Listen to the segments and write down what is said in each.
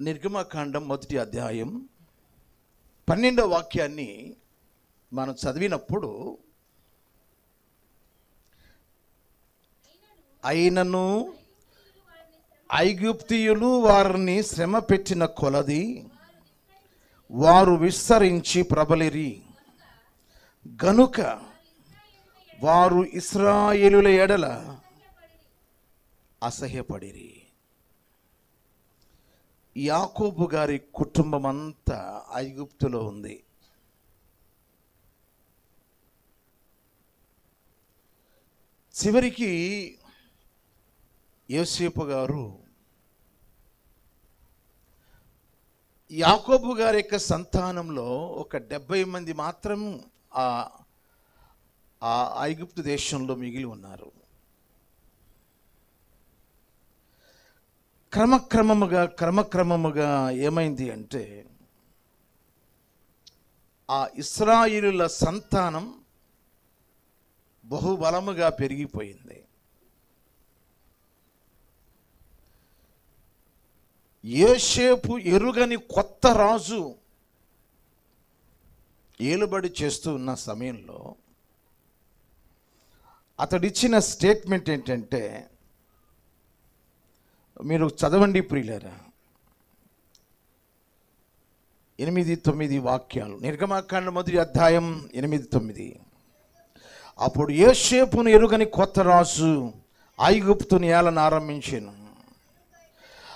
నిర్గమకాండం 1వ అధ్యాయం 12వ వాక్యాన్ని మనం చదివినప్పుడు, అయినను ఐగుప్తీయులు వారిని శ్రమ పెట్టిన కొలది వారు విస్తరించి ప్రబలిరి గనుక వారు ఇశ్రాయేలుల ఎడల అసహ్యపడిరి. యాకోబు గారి కుటుంబం అంతా ఐగుప్తులో ఉంది. చివరికి యోసేపు గారు యాకోబు గారి యొక్క సంతానంలో ఒక 70 మంది మాత్రం ఆ ఐగుప్తు దేశంలో మిగిలి ఉన్నారు. క్రమక్రమముగా ఏమైంది అంటే, ఆ ఇశ్రాయేలుల సంతానం బహుబలముగా పెరిగిపోయింది. యోసేపు ఎరుగని కొత్త రాజు ఏలుబడి చేస్తూ ఉన్న సమయంలో అతడిచ్చిన స్టేట్మెంట్ ఏంటంటే, మీరు చదవండి ప్రియులారా, 8-9 వాక్యాలు. నిర్గమకాండం 1వ అధ్యాయం 8-9. అప్పుడు యోసేపును ఎరుగని కొత్త రాజు ఐగుప్తుని ఏలన ఆరంభించెను.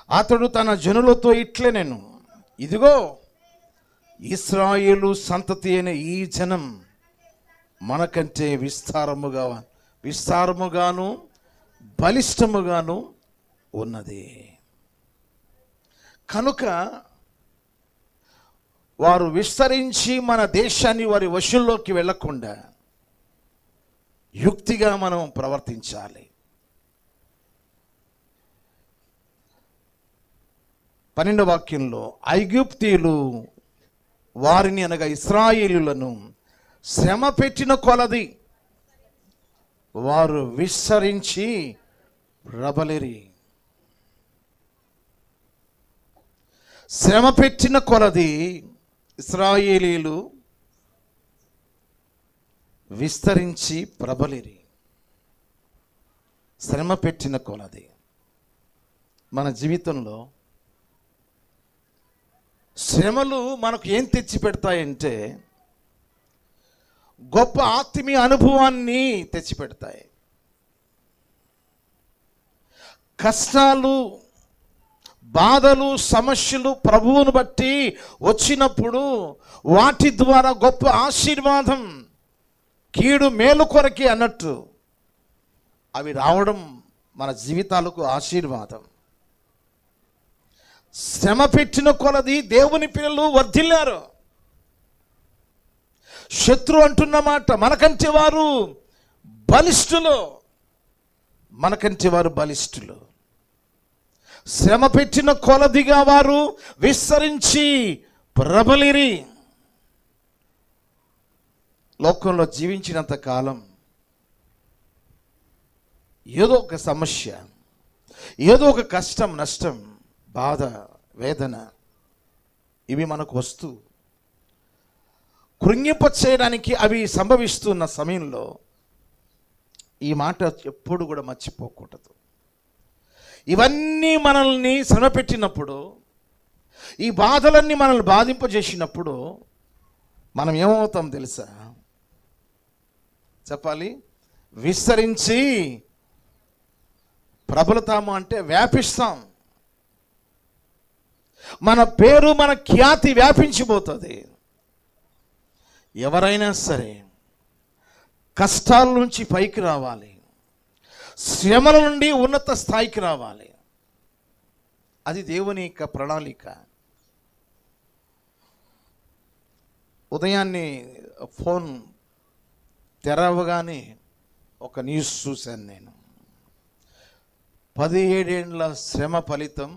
అతడు తన జనులతో ఇట్లనెను, ఇదిగో ఇశ్రాయేలు సంతతి అయిన ఈ జనం మనకంటే విస్తారముగాను బలిష్టముగాను ఉన్నది. కనుక వారు విస్తరించి మన దేశాన్ని వారి వశంలోకి వెళ్ళకుండా యుక్తిగా మనం ప్రవర్తించాలి. 12వ వాక్యంలో, ఐగుప్తీయులు వారిని అనగా ఇశ్రాయేలులను శ్రమ పెట్టిన కొలది వారు విస్తరించి ప్రబలిరి. శ్రమ పెట్టిన కొలది ఇశ్రాయేలీలు విస్తరించి ప్రబలిరి. శ్రమ పెట్టిన కొలది. మన జీవితంలో శ్రమలు మనకు ఏం తెచ్చి పెడతాయంటే, గొప్ప ఆత్మీయ అనుభవాన్ని తెచ్చిపెడతాయి. కష్టాలు, బాధలు, సమస్యలు ప్రభువును బట్టి వచ్చినప్పుడు వాటి ద్వారా గొప్ప ఆశీర్వాదం, కీడు మేలు కొరకి అన్నట్టు అవి రావడం మన జీవితాలకు ఆశీర్వాదం. శ్రమ పెట్టిన కొలది దేవుని పిల్లలు వర్ధిల్లారు. శత్రు అంటున్న మాట, మనకంటే వారు బలిష్ఠులు. శ్రమ పెట్టిన కొలదిగా వారు విస్తరించి ప్రబలిరి. లోకంలో జీవించినంత కాలం ఏదో ఒక సమస్య, ఏదో ఒక కష్టం, నష్టం, బాధ, వేదన ఇవి మనకు వస్తూ కృంగింపచేయడానికి అవి సంభవిస్తున్న సమయంలో ఈ మాట ఎప్పుడు కూడా మర్చిపోకూడదు. ఇవన్నీ మనల్ని శ్రమ పెట్టినప్పుడు, ఈ బాధలన్నీ మనల్ని బాధింపజేసినప్పుడు మనం ఏమవుతాం తెలుసా? చెప్పాలి, విస్తరించి ప్రబలుతాము అంటే వ్యాపిస్తాం. మన పేరు, మన ఖ్యాతి వ్యాపించిపోతుంది. ఎవరైనా సరే కష్టాల నుంచి పైకి రావాలి, శ్రమల నుండి ఉన్నత స్థాయికి రావాలి. అది దేవుని యొక్క ప్రణాళిక. ఉదయాన్నే ఫోన్ తెరవగానే ఒక న్యూస్ చూశాను నేను. 17 ఏళ్ల శ్రమ ఫలితం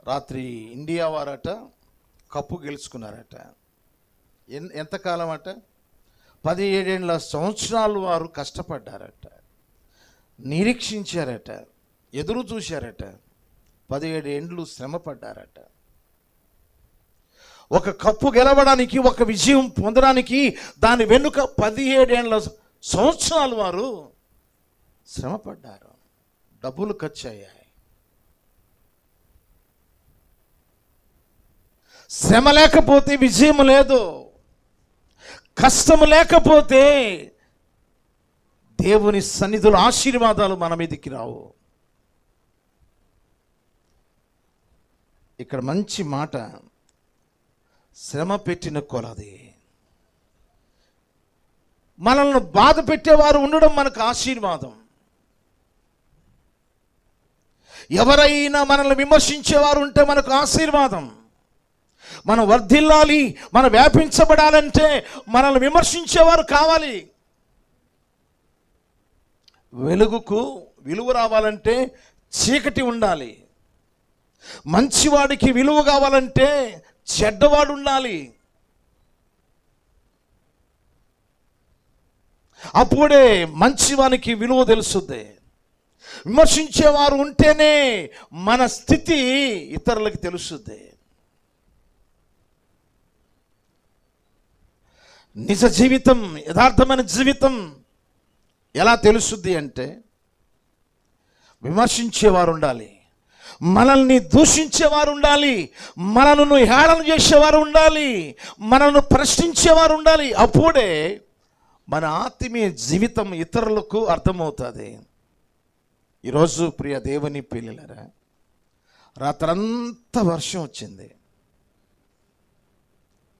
రాత్రి ఇండియా వారట కప్పు గెలుచుకున్నారట. ఎంతకాలం అట? 17 సంవత్సరాలు వారు కష్టపడ్డారట, నిరీక్షించారట, ఎదురు చూశారట. 17 ఏండ్లు శ్రమ పడ్డారట. ఒక కప్పు గెలవడానికి, ఒక విజయం పొందడానికి దాని వెనుక 17 సంవత్సరాలు వారు శ్రమ పడ్డారు. డబ్బులు ఖర్చు అయ్యాయి. శ్రమ లేకపోతే విజయం లేదు. కష్టము లేకపోతే దేవుని సన్నిధిలో ఆశీర్వాదాలు మన మీదకి రావు. ఇక్కడ మంచి మాట, శ్రమ పెట్టిన కొలది. మనల్ని బాధ పెట్టేవారు ఉండడం మనకు ఆశీర్వాదం. ఎవరైనా మనల్ని విమర్శించేవారు ఉంటే మనకు ఆశీర్వాదం. మనం వర్ధిల్లాలి, మనం వ్యాపించబడాలంటే మనల్ని విమర్శించేవారు కావాలి. వెలుగుకు విలువ రావాలంటే చీకటి ఉండాలి. మంచివాడికి విలువ కావాలంటే చెడ్డవాడు ఉండాలి. అప్పుడే మంచివానికి విలువ తెలుస్తుంది. విమర్శించేవారు ఉంటేనే మన స్థితి ఇతరులకు తెలుస్తుంది. నిజ జీవితం, యథార్థమైన జీవితం ఎలా తెలుస్తుంది అంటే విమర్శించేవారు ఉండాలి, మనల్ని దూషించేవారు ఉండాలి, మనల్ని హేళన చేసేవారు ఉండాలి, మనల్ని ప్రశ్నించేవారు ఉండాలి. అప్పుడే మన ఆత్మీయ జీవితం ఇతరులకు అర్థమవుతుంది. ఈరోజు ప్రియ దేవుని పిల్లలారా, రాత్రంతా వర్షం వచ్చింది.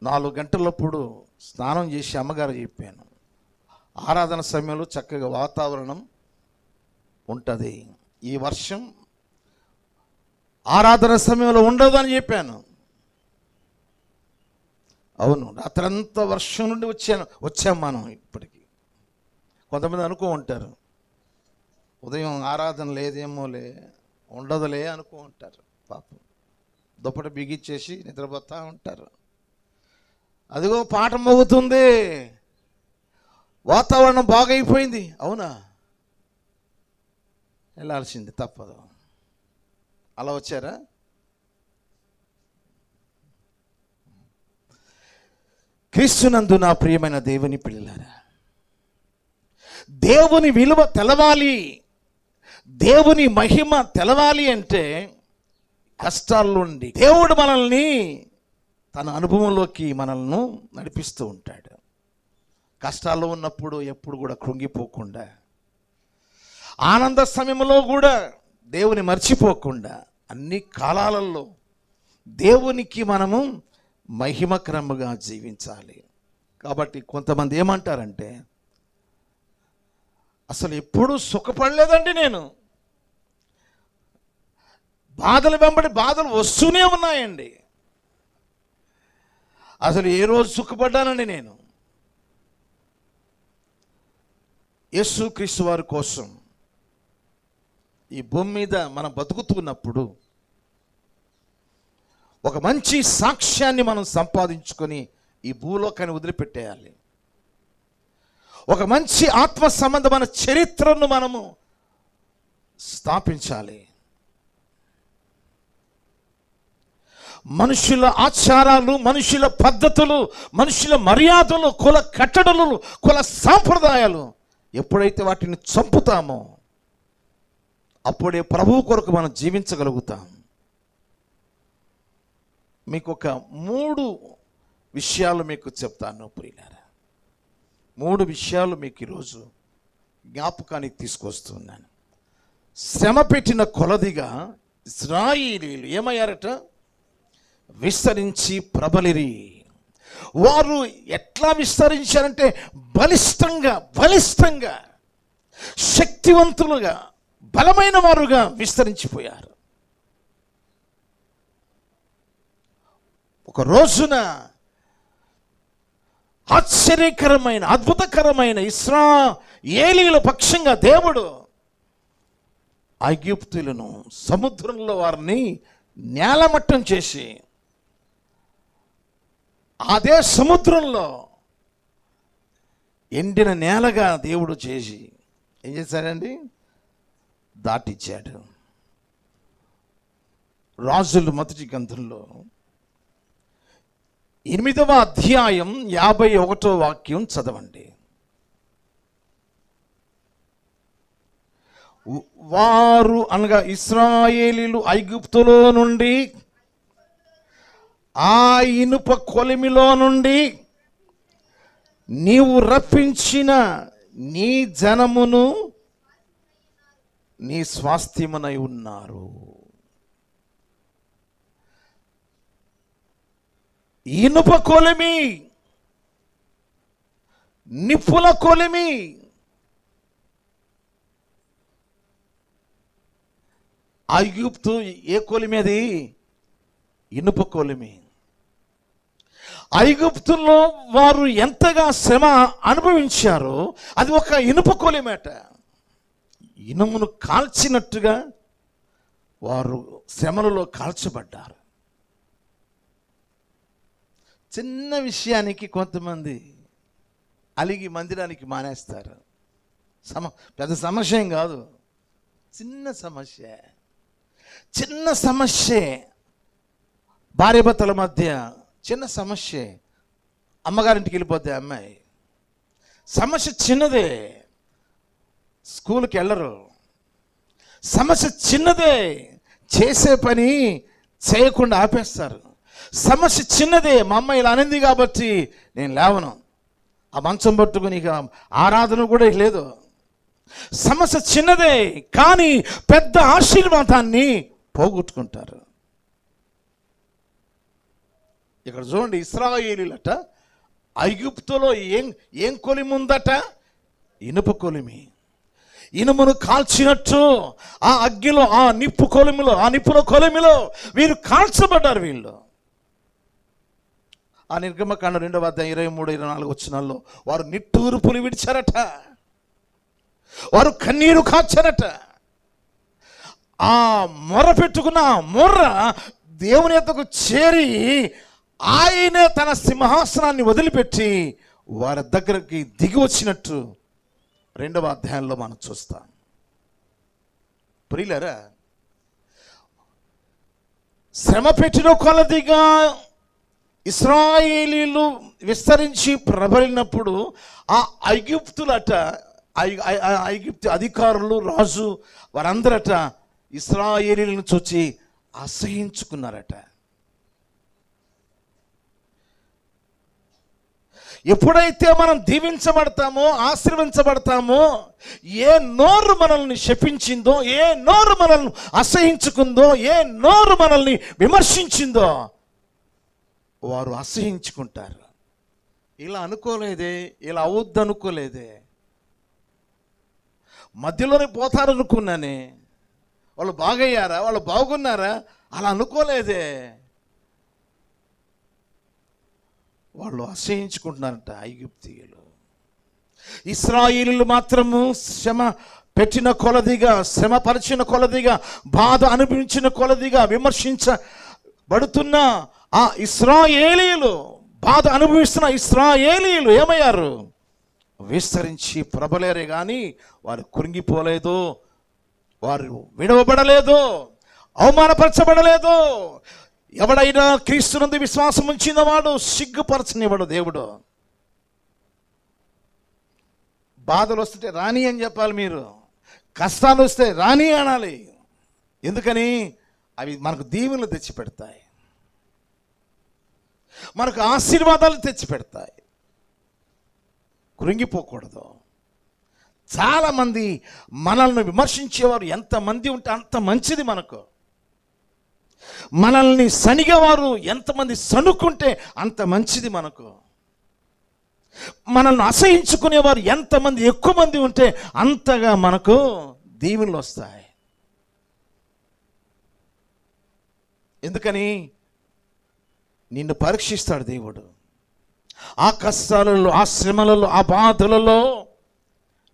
4 గంటలప్పుడు స్నానం చేసి అమ్మగారు చెప్పాను, ఆరాధన సమయంలో చక్కగా వాతావరణం ఉంటుంది, ఈ వర్షం ఆరాధన సమయంలో ఉండదు అని చెప్పాను. అవును, రాత్రంతా వర్షం నుండి వచ్చాం మనం. ఇప్పటికీ కొంతమంది అనుకో ఉంటారు, ఉదయం ఆరాధన లేదేమోలే, ఉండదులే అనుకో ఉంటారు. పాపం దుప్పటి బిగిచ్చేసి నిద్రపోతూ ఉంటారు. అదిగో పాట మోగుతుంది, వాతావరణం బాగైపోయింది. అవునా, వెళ్ళాల్సింది తప్పదు. అలా వచ్చారా? క్రీస్తునందు నా ప్రియమైన దేవుని పిల్లలారా, దేవుని విలువ తెలవాలి, దేవుని మహిమ తెలవాలి అంటే కష్టాల్లో నుండి దేవుడు మనల్ని తన అనుభవంలోకి మనల్ని నడిపిస్తూ ఉంటాడు. కష్టాల్లో ఉన్నప్పుడు ఎప్పుడు కూడా కృంగిపోకుండా, ఆనంద సమయంలో కూడా దేవుని మర్చిపోకుండా, అన్ని కాలాలలో దేవునికి మనము మహిమకరముగా జీవించాలి. కాబట్టి కొంతమంది ఏమంటారంటే, అసలు ఎప్పుడూ సుఖపడలేదండి, నేను బాధలు వెంబడి బాధలు వస్తూనే ఉన్నాయండి, అసలు ఏ రోజు సుఖపడ్డానండి నేను. యేసుక్రీస్తు వారి కోసం ఈ భూమి మీద మనం బతుకుతున్నప్పుడు ఒక మంచి సాక్ష్యాన్ని మనం సంపాదించుకొని ఈ భూలోకాన్ని వదిలిపెట్టేయాలి. ఒక మంచి ఆత్మ సంబంధమైన చరిత్రను మనము స్థాపించాలి. మనుషుల ఆచారాలు, మనుషుల పద్ధతులు, మనుషుల మర్యాదలు, కుల కట్టడలు, కుల సాంప్రదాయాలు ఎప్పుడైతే వాటిని చంపుతామో అప్పుడే ప్రభువు కొరకు మనం జీవించగలుగుతాం. మీకు ఒక 3 విషయాలు మీకు చెప్తాను ప్రియులారా. 3 విషయాలు మీకు ఈరోజు జ్ఞాపకానికి తీసుకొస్తున్నాను. శ్రమ పెట్టిన కొలదిగా ఇశ్రాయేలీయులు ఏమయ్యారట? విస్తరించి ప్రబలిరి. వారు ఎట్లా విస్తరించారంటే బలిష్టంగా శక్తివంతులుగా బలమైన వారుగా విస్తరించిపోయారు. ఒక రోజున ఆశ్చర్యకరమైన అద్భుతకరమైన ఇశ్రాయేలీయుల పక్షంగా దేవుడు ఐగుప్తులను సముద్రంలో వారిని నేలమట్టం చేసి అదే సముద్రంలో ఎండిన నేలగా దేవుడు చేసి ఏం చేశాడండి? దాటిచ్చాడు. రాజులు మొదటి గ్రంథంలో 8వ అధ్యాయం 51వ వాక్యం చదవండి. వారు అనగా ఇశ్రాయేలీయులు ఐగుప్తులో నుండి ఆ ఇనుప కొలిమిలో నుండి నీవు రప్పించిన నీ జనమును నీ స్వాస్థ్యమునై ఉన్నారు. ఇనుప కొలిమి, నిప్పుల కొలిమి, ఐగుప్తు ఏ కొలిమి? అది ఇనుప కొలిమి. ఐగుప్తులో వారు ఎంతగా శ్రమ అనుభవించారో అది ఒక ఇనుప కొలిమేట. ఇనుమును కాల్చినట్టుగా వారు శ్రమలలో కాల్చబడ్డారు. చిన్న విషయానికి కొంతమంది అలిగి మందిరానికి మానేస్తారు. పెద్ద సమస్య ఏం కాదు, చిన్న సమస్య. చిన్న సమస్య, భార్యాభర్తల మధ్య చిన్న సమస్య, అమ్మగారింటికి వెళ్ళిపోతే అమ్మాయి, సమస్య చిన్నదే, స్కూల్కి వెళ్ళరు, సమస్య చిన్నదే, చేసే పని చేయకుండా ఆపేస్తారు. సమస్య చిన్నదే, మా అమ్మ ఇలా అనింది కాబట్టి నేను లేవను, ఆ మంచం పట్టుకుని ఇక ఆరాధన కూడా లేదు. సమస్య చిన్నదే, కానీ పెద్ద ఆశీర్వాదాన్ని పోగొట్టుకుంటారు. ఇక్కడ చూడండి, ఇశ్రాయేలీయులట ఐగుప్తులో ఏం కొలిమి ఉందట? ఇనుప కొలిమి. ఇనుమును కాల్చినట్టు ఆ అగ్గిలో, ఆ నిప్పు కొలిమిలో, ఆ నిప్పుల కొలిమిలో వీరు కాల్చబడ్డారు. వీళ్ళు ఆ నిర్గమకాండ 2వ అధ్యాయం 23-24 వచనాల్లో వారు నిట్టూర్పులు విడిచారట, వారు కన్నీరు కాచారట. ఆ మొర్ర పెట్టుకున్న మొర్ర దేవుని యొద్దకు చేరి ఆయనే తన సింహాసనాన్ని వదిలిపెట్టి వారి దగ్గరికి దిగి వచ్చినట్టు 2వ అధ్యాయంలో మనం చూస్తాం. ప్రియులారా, శ్రమ పెట్టిన కొలదిగా ఇశ్రాయేలీయులు విస్తరించి ప్రబలినప్పుడు ఆ ఐగుప్తులట, ఐగుప్తు అధికారులు, రాజు వారందరట ఇశ్రాయేలీయులను చూచి అసహించుకున్నారట. ఎప్పుడైతే మనం దీవించబడతామో, ఆశీర్వించబడతామో, ఏ నోరు మనల్ని శపించిందో, ఏ నోరు మనల్ని అసహించుకుందో, ఏ నోరు మనల్ని విమర్శించిందో వారు అసహించుకుంటారు. ఇలా అనుకోలేదే, ఇలా అవద్దు అనుకోలేదే, మధ్యలోనే పోతారనుకున్నానే, వాళ్ళు బాగయ్యారా, వాళ్ళు బాగున్నారా, అలా అనుకోలేదే. వాళ్ళు అసహించుకుంటున్నారంట ఐగుప్తీయులు. ఇశ్రాయేలీయులు మాత్రము శ్రమ పెట్టిన కొలదిగా, శ్రమపరిచిన కొలదిగా, బాధ అనుభవించిన కొలదిగా విమర్శించబడుతున్న ఆ ఇశ్రాయేలీయులు, బాధ అనుభవిస్తున్న ఇశ్రాయేలీయులు ఏమయ్యారు? విస్తరించి ప్రబలేరే కానీ వారు కృంగిపోలేదు, వారు విడవబడలేదు, అవమానపరచబడలేదు. ఎవడైనా క్రీస్తునందు విశ్వాసం ఉంచిన వాడు సిగ్గుపరచనివాడు దేవుడు. బాధలు వస్తుంటే రాని అని చెప్పాలి మీరు, కష్టాలు వస్తే రాని అనాలి. ఎందుకని? అవి మనకు దీవెనలు తెచ్చిపెడతాయి, మనకు ఆశీర్వాదాలు తెచ్చిపెడతాయి. కృంగిపోకూడదు. చాలామంది మనల్ని విమర్శించేవారు ఎంతమంది ఉంటే అంత మంచిది మనకు. మనల్ని సనిగేవారు ఎంతమంది సనుక్కుంటే అంత మంచిది మనకు. మనల్ని అసహించుకునేవారు ఎంతమంది ఎక్కువ మంది ఉంటే అంతగా మనకు దీవెనలు వస్తాయి. ఎందుకని? నిన్ను పరీక్షిస్తాడు దేవుడు. ఆ కష్టాలలో, ఆ శ్రమలలో, ఆ బాధలలో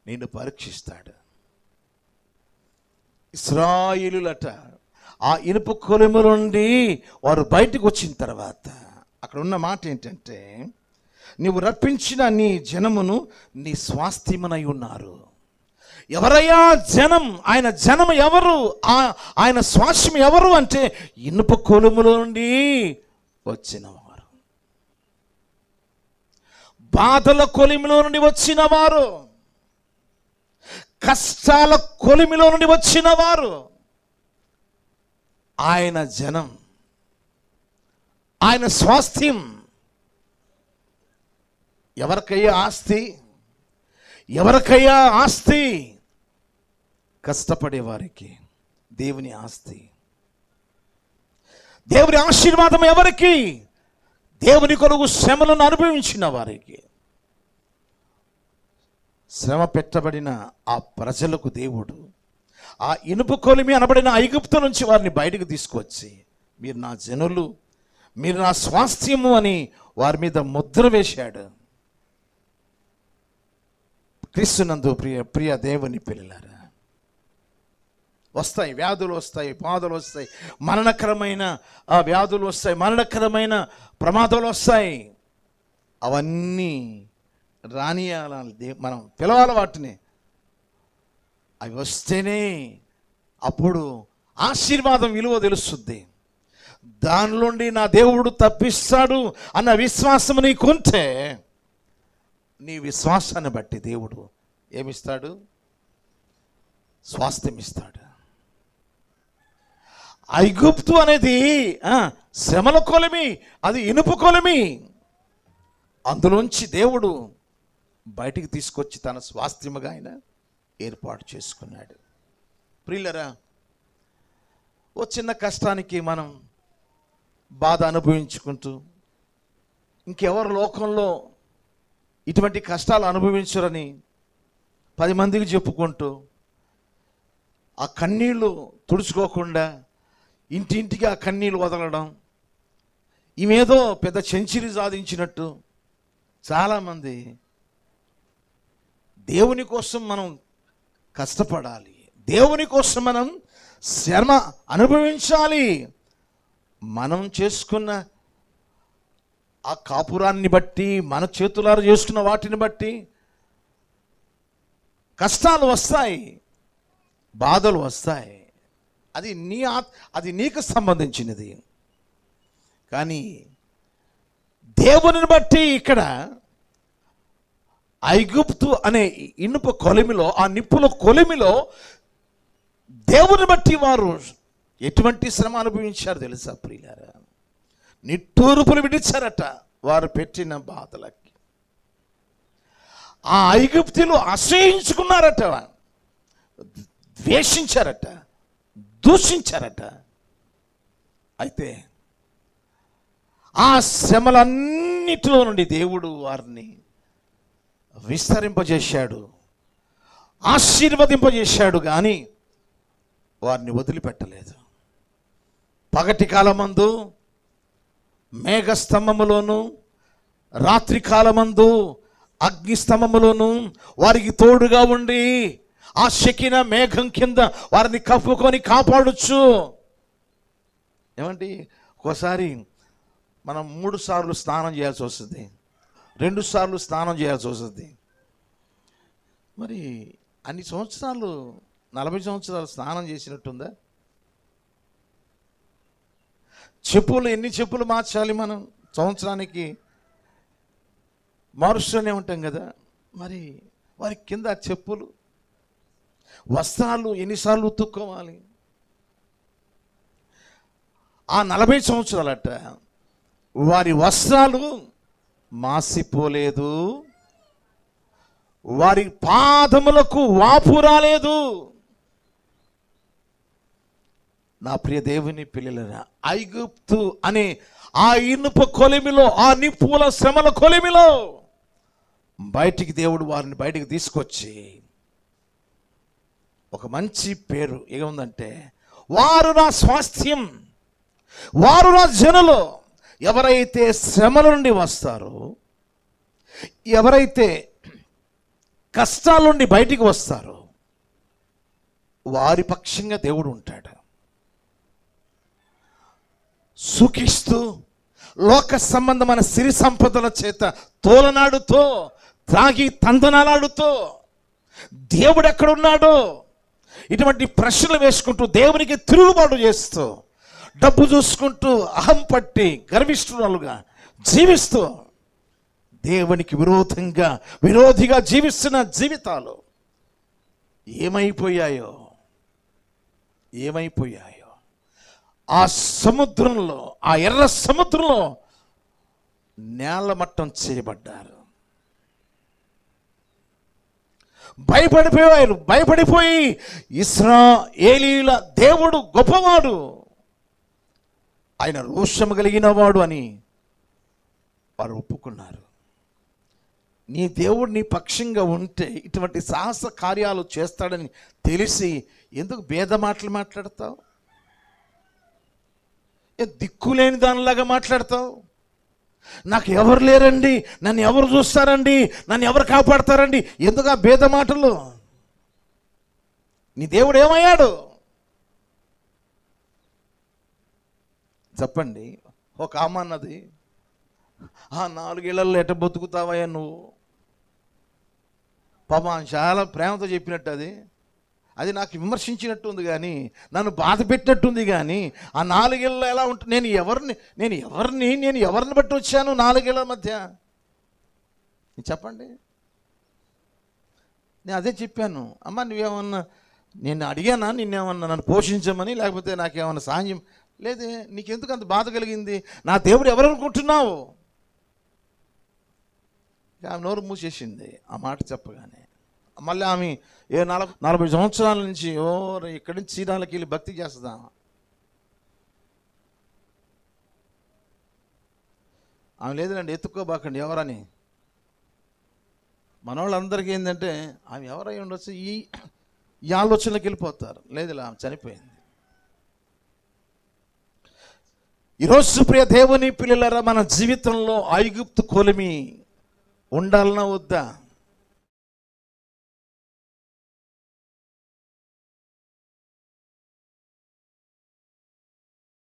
నిన్ను పరీక్షిస్తాడు. ఇశ్రాయేలులట ఆ ఇనుప కొలిమి నుండి వారు బయటకు వచ్చిన తర్వాత అక్కడ ఉన్న మాట ఏంటంటే, నీవు రప్పించిన నీ జనమును నీ స్వాస్థ్యమునై ఉన్నారు. ఎవరయ్యా జనం? ఆయన జనం ఎవరు? ఆయన స్వాస్యం ఎవరు అంటే ఇనుప కొలుములో నుండి వచ్చినవారు, బాధల కొలిమిలో నుండి వచ్చినవారు, కష్టాల కొలిమిలో నుండి వచ్చినవారు ఆయన జనం, ఆయన స్వాస్థ్యం. ఎవరికయ్యా ఆస్తి? ఎవరికయ్యా ఆస్తి? కష్టపడే వారికి దేవుని ఆస్తి. దేవుని ఆశీర్వాదం ఎవరికి? దేవుని కొరకు శ్రమలను అనుభవించిన వారికి. శ్రమ పెట్టబడిన ఆ ప్రజలకు దేవుడు ఆ ఇనుప కొలిమి అనబడిన ఐగుప్తు నుంచి వారిని బయటకు తీసుకొచ్చి, మీరు నా జనులు, మీరు నా స్వాస్థ్యము అని వారి మీద ముద్ర వేశాడు. క్రీస్తునందు ప్రియ దేవుని పిల్లలారా, వస్తాయి వ్యాధులు, వస్తాయి బాధలు, వస్తాయి మరణకరమైన వ్యాధులు, వస్తాయి మరణకరమైన ప్రమాదాలు వస్తాయి. అవన్నీ రానియాలి, మనం పిలవాలి వాటిని. అవి వస్తేనే అప్పుడు ఆశీర్వాదం విలువ తెలుస్తుంది. దానిలోండి నా దేవుడు తప్పిస్తాడు అన్న విశ్వాసం నీకుంటే, నీ విశ్వాసాన్ని బట్టి దేవుడు ఏమిస్తాడు? స్వాస్థ్యం ఇస్తాడు. ఐగుప్తు అనేది శ్రమల కొలిమి, అది ఇనుప కొలిమి. అందులోంచి దేవుడు బయటికి తీసుకొచ్చి తన స్వాస్థ్యముగా ఆయన ఏర్పాటు చేసుకున్నాడు. ప్రియులరా, ఓ చిన్న కష్టానికి మనం బాధ అనుభవించుకుంటూ, ఇంకెవరు లోకంలో ఇటువంటి కష్టాలు అనుభవించరని 10 మందికి చెప్పుకుంటూ, ఆ కన్నీళ్ళు తుడుచుకోకుండా ఇంటింటికి ఆ కన్నీళ్ళు వదలడం, ఈమెదో పెద్ద సెంచరీ సాధించినట్టు. చాలామంది దేవుని కోసం మనం కష్టపడాలి, దేవుని కోసం మనం శ్రమ అనుభవించాలి. మనం చేసుకున్న ఆ కాపురాన్ని బట్టి, మన చేతులారా చేసుకున్న వాటిని బట్టి కష్టాలు వస్తాయి, బాధలు వస్తాయి. అది నీకు సంబంధించినది. కానీ దేవుని బట్టి ఇక్కడ ఐగుప్తు అనే ఇనుప కొలిమిలో, ఆ నిప్పుల కొలిమిలో దేవుని బట్టి వారు ఎటువంటి శ్రమ అనుభవించారు తెలుసా ప్రియులారా? నిట్టూర్పులు విడిచారట వారు పెట్టిన బాధలకి. ఆ ఐగుప్తులు అసహించుకున్నారట, ద్వేషించారట, దూషించారట. అయితే ఆ శ్రమలన్నిటిలో నుండి దేవుడు వారిని విస్తరింపజేశాడు, ఆశీర్వదింపజేశాడు. కానీ వారిని వదిలిపెట్టలేదు. పగటి కాలమందు మేఘస్తంభములోను, రాత్రి కాలమందు అగ్నిస్తంభములోను వారికి తోడుగా ఉండి ఆ షకిన మేఘం కింద వారిని కప్పుకొని కాపాడొచ్చు. ఏమండి, ఒకసారి మనం 3 సార్లు స్నానం చేయాల్సి వస్తుంది, 2 సార్లు స్నానం చేయాల్సి వస్తుంది. మరి అన్ని సంవత్సరాలు, 40 సంవత్సరాలు స్నానం చేసినట్టుందా? చెప్పులు, ఎన్ని చెప్పులు మార్చాలి మనం? సంవత్సరానికి మారుస్తూనే ఉంటాం కదా. మరి వారి కింద చెప్పులు, వస్త్రాలు ఎన్నిసార్లు ఉతుక్కోవాలి? ఆ 40 సంవత్సరాలట వారి వస్త్రాలు మాసిపోలేదు, వారి పాదములకు వాపు రాలేదు. నా ప్రియ దేవుని పిల్లలరా, ఐగుప్తు అనే ఆ ఇనుప కొలిమిలో, ఆ నిప్పుల శ్రమల కొలిమిలో బయటికి దేవుడు వారిని బయటికి తీసుకొచ్చి ఒక మంచి పేరు ఏముందంటే, వారు నా స్వాస్థ్యం, వారు నా జనులు. ఎవరైతే శ్రమల నుండి వస్తారో, ఎవరైతే కష్టాల నుండి బయటికి వస్తారో, వారి పక్షంగా దేవుడు ఉంటాడు. సుఖిస్తూ లోక సంబంధమైన సిరి సంపదల చేత తోలనాడుతో, త్రాగి తందనాలాడుతో, దేవుడు ఎక్కడున్నాడో ఇటువంటి ప్రశ్నలు వేసుకుంటూ దేవునికి తిరుగుబాటు చేస్తూ డబ్బు చూసుకుంటూ అహం పట్టి గర్విష్ఠురాలుగా జీవిస్తూ దేవునికి విరోధిగా జీవిస్తున్న జీవితాలు ఏమైపోయాయో ఆ సముద్రంలో, ఆ ఎర్ర సముద్రంలో నేలమట్టం చేయబడ్డారు. భయపడిపోయి ఇశ్రాయేలీయుల దేవుడు గొప్పవాడు, ఆయన రోషము కలిగిన వాడు అని వారు ఒప్పుకున్నారు. నీ దేవుడు నీ పక్షంగా ఉంటే ఇటువంటి సాహస కార్యాలు చేస్తాడని తెలిసి ఎందుకు భేద మాటలు మాట్లాడతావు? దిక్కులేని దానిలాగా మాట్లాడతావు. నాకు ఎవరు లేరండి, నన్ను ఎవరు చూస్తారండి, నన్ను ఎవరు కాపాడతారండి, ఎందుకు ఆ భేద మాటలు? నీ దేవుడు ఏమయ్యాడు చెప్పండి. ఒక ఆమె అన్నది, ఆ 4 ఏళ్లలో ఎట బతుకుతావయ్యా నువ్వు? పాపం చాలా ప్రేమతో చెప్పినట్టు అది నాకు విమర్శించినట్టు ఉంది, కానీ నన్ను బాధ పెట్టినట్టుంది. కానీ ఆ 4 ఏళ్ళలో ఎలా ఉంటుంది? నేను ఎవరిని బట్టి వచ్చాను 4 ఏళ్ల మధ్య? చెప్పండి. నేను అదే చెప్పాను, అమ్మ నువ్వేమన్నా నేను అడిగానా నిన్నేమన్నా నన్ను పోషించమని, లేకపోతే నాకేమన్నా సాయం లేదే, నీకెందుకు అంత బాధ కలిగింది? నా దేవుడు ఎవరనుకుంటున్నావు? ఆమె నోరు మూసేసింది ఆ మాట చెప్పగానే. మళ్ళీ ఆమె 40 సంవత్సరాల నుంచి ఇక్కడి నుంచి చీరాలకి వెళ్ళి భక్తి చేస్తుందా? ఆమె లేదండి, ఎత్తుక్కోబాకండి ఎవరని. మన వాళ్ళందరికీ ఏంటంటే ఆమె ఎవరై ఉండొచ్చు ఈ ఆలోచనలోకి వెళ్ళిపోతారు. లేదు, ఆమె చనిపోయింది. ఈరోజు ప్రియ దేవుని పిల్లలారా, మన జీవితంలో ఐగుప్తు కొలిమి ఉండాలన్నా వద్దా?